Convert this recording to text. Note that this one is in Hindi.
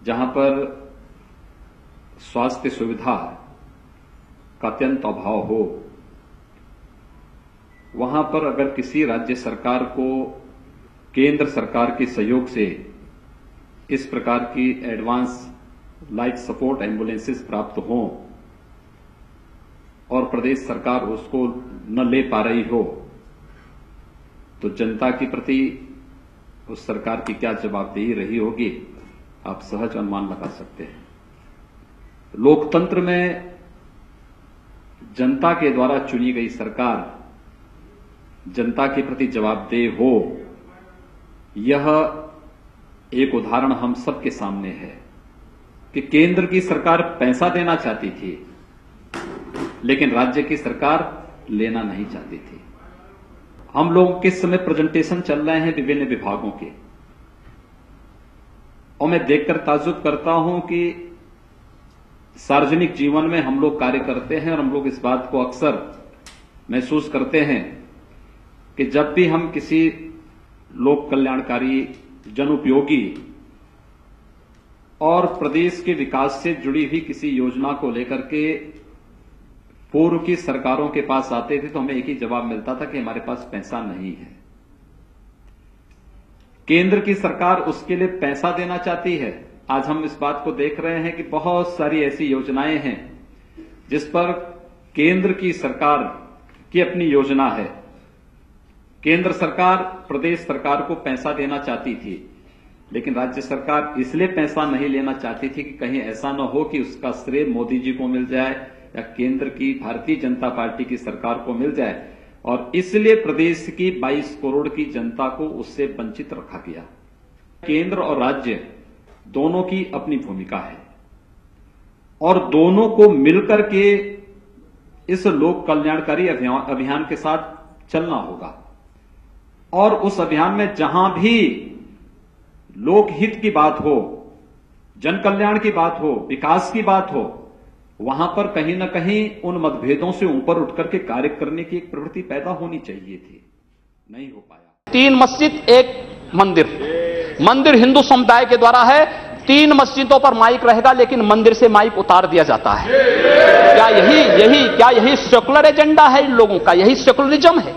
जहां पर स्वास्थ्य सुविधा का अत्यंत अभाव हो, वहां पर अगर किसी राज्य सरकार को केंद्र सरकार के सहयोग से इस प्रकार की एडवांस लाइफ सपोर्ट एम्बुलेंसेस प्राप्त हों और प्रदेश सरकार उसको न ले पा रही हो, तो जनता के प्रति उस सरकार की क्या जवाबदेही रही होगी, आप सहज अनुमान लगा सकते हैं। लोकतंत्र में जनता के द्वारा चुनी गई सरकार जनता के प्रति जवाबदेह हो, यह एक उदाहरण हम सबके सामने है कि केंद्र की सरकार पैसा देना चाहती थी, लेकिन राज्य की सरकार लेना नहीं चाहती थी। हम लोग किस समय प्रेजेंटेशन चल रहे हैं विभिन्न विभागों के, और मैं देखकर ताज्जुब करता हूं कि सार्वजनिक जीवन में हम लोग कार्य करते हैं और हम लोग इस बात को अक्सर महसूस करते हैं कि जब भी हम किसी लोक कल्याणकारी, जनउपयोगी और प्रदेश के विकास से जुड़ी हुई किसी योजना को लेकर के पूर्व की सरकारों के पास आते थे, तो हमें एक ही जवाब मिलता था कि हमारे पास पैसा नहीं है। केंद्र की सरकार उसके लिए पैसा देना चाहती है। आज हम इस बात को देख रहे हैं कि बहुत सारी ऐसी योजनाएं हैं जिस पर केंद्र की सरकार की अपनी योजना है। केंद्र सरकार प्रदेश सरकार को पैसा देना चाहती थी, लेकिन राज्य सरकार इसलिए पैसा नहीं लेना चाहती थी कि कहीं ऐसा न हो कि उसका श्रेय मोदी जी को मिल जाए या केंद्र की भारतीय जनता पार्टी की सरकार को मिल जाए, और इसलिए प्रदेश की 22 करोड़ की जनता को उससे वंचित रखा गया। केंद्र और राज्य दोनों की अपनी भूमिका है और दोनों को मिलकर के इस लोक कल्याणकारी अभियान के साथ चलना होगा। और उस अभियान में जहां भी लोकहित की बात हो, जन कल्याण की बात हो, विकास की बात हो, वहां पर कहीं न कहीं उन मतभेदों से ऊपर उठकर के कार्य करने की एक प्रवृत्ति पैदा होनी चाहिए थी। नहीं हो पाया। 3 मस्जिद, 1 मंदिर। मंदिर हिंदू समुदाय के द्वारा है। 3 मस्जिदों पर माइक रहेगा, लेकिन मंदिर से माइक उतार दिया जाता है। क्या यही सेकुलर एजेंडा है इन लोगों का? यही सेकुलरिज्म है?